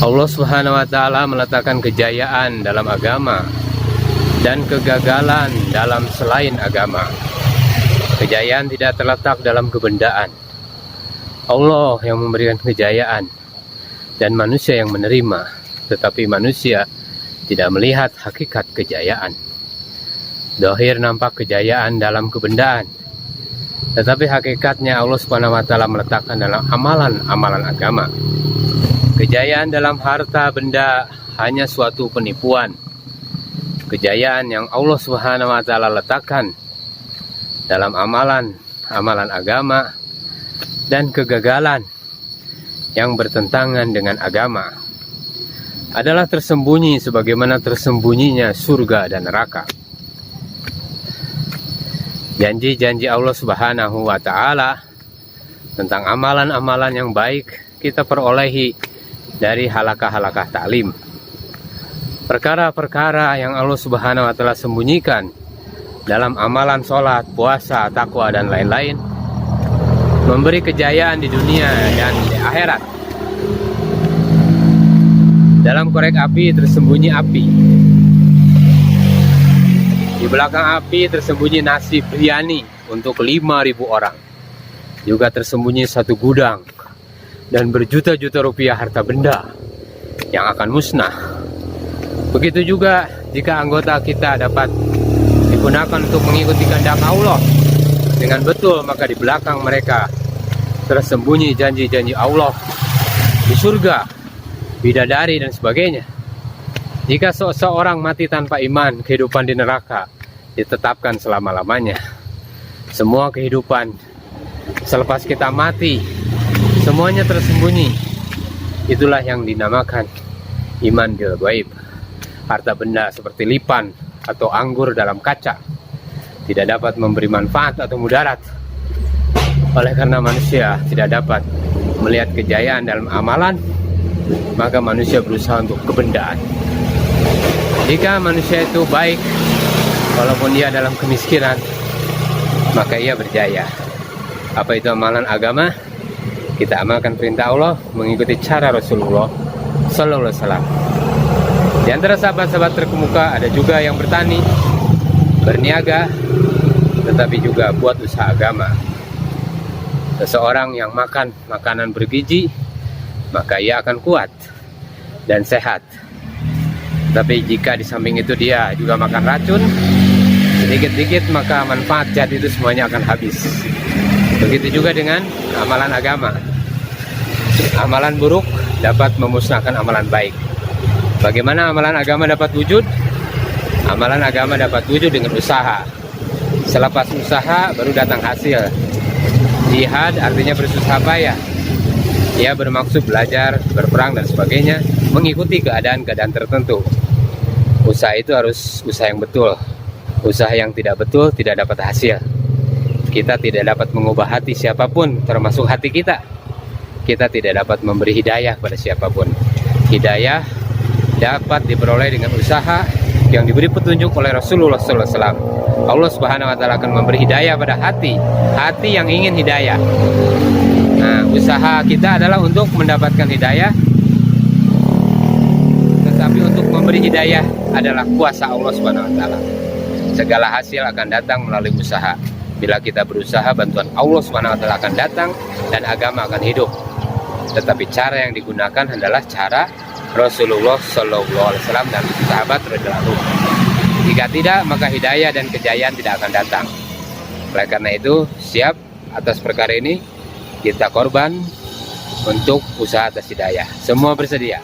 Allah Subhanahu wa Ta'ala meletakkan kejayaan dalam agama dan kegagalan dalam selain agama. Kejayaan tidak terletak dalam kebendaan. Allah yang memberikan kejayaan dan manusia yang menerima, tetapi manusia tidak melihat hakikat kejayaan. Zahir nampak kejayaan dalam kebendaan, tetapi hakikatnya Allah Subhanahu wa Ta'ala meletakkan dalam amalan-amalan agama. Kejayaan dalam harta benda hanya suatu penipuan. Kejayaan yang Allah Subhanahu wa Ta'ala letakkan dalam amalan agama dan kegagalan yang bertentangan dengan agama adalah tersembunyi sebagaimana tersembunyinya surga dan neraka. Janji-janji Allah Subhanahu wa Ta'ala tentang amalan-amalan yang baik kita perolehi dari halakah-halakah taklim. Perkara-perkara yang Allah Subhanahu wa Ta'ala sembunyikan dalam amalan sholat, puasa, takwa, dan lain-lain memberi kejayaan di dunia dan di akhirat. Dalam korek api tersembunyi api. Di belakang api tersembunyi nasi biryani untuk 5.000 orang. Juga tersembunyi satu gudang dan berjuta-juta rupiah harta benda yang akan musnah. Begitu juga jika anggota kita dapat digunakan untuk mengikuti kehendak Allah dengan betul, maka di belakang mereka tersembunyi janji-janji Allah di surga, bidadari dan sebagainya. Jika seseorang mati tanpa iman, kehidupan di neraka ditetapkan selama-lamanya. Semua kehidupan selepas kita mati, semuanya tersembunyi. Itulah yang dinamakan iman bil ghaib. Harta benda seperti lipan atau anggur dalam kaca tidak dapat memberi manfaat atau mudarat. Oleh karena manusia tidak dapat melihat kejayaan dalam amalan, maka manusia berusaha untuk kebendaan. Jika manusia itu baik, walaupun dia dalam kemiskinan, maka ia berjaya. Apa itu amalan agama? Kita amalkan perintah Allah, mengikuti cara Rasulullah Sallallahu Alaihi Wasallam. Di antara sahabat-sahabat terkemuka ada juga yang bertani, berniaga, tetapi juga buat usaha agama. Seseorang yang makan makanan bergizi, maka ia akan kuat dan sehat. Tapi jika di samping itu dia juga makan racun, sedikit-sedikit maka manfaat zat itu semuanya akan habis. Begitu juga dengan amalan agama. Amalan buruk dapat memusnahkan amalan baik. Bagaimana amalan agama dapat wujud? Amalan agama dapat wujud dengan usaha. Selepas usaha baru datang hasil. Jihad artinya bersusah payah. Ia bermaksud belajar, berperang dan sebagainya, mengikuti keadaan-keadaan tertentu. Usaha itu harus usaha yang betul. Usaha yang tidak betul tidak dapat hasil. Kita tidak dapat mengubah hati siapapun, termasuk hati kita. Kita tidak dapat memberi hidayah pada siapapun. Hidayah dapat diperoleh dengan usaha yang diberi petunjuk oleh Rasulullah SAW. Allah Subhanahu wa Ta'ala akan memberi hidayah pada hati yang ingin hidayah. Nah, usaha kita adalah untuk mendapatkan hidayah, tetapi untuk memberi hidayah adalah kuasa Allah Subhanahu wa Ta'ala. Segala hasil akan datang melalui usaha. Bila kita berusaha, bantuan Allah Subhanahu wa Ta'ala akan datang dan agama akan hidup. Tetapi cara yang digunakan adalah cara Rasulullah Sallallahu Alaihi Wasallam dan sahabat radhiyallahu anhum. Jika tidak, maka hidayah dan kejayaan tidak akan datang. Oleh karena itu, siap atas perkara ini, kita korban untuk usaha atas hidayah. Semua bersedia.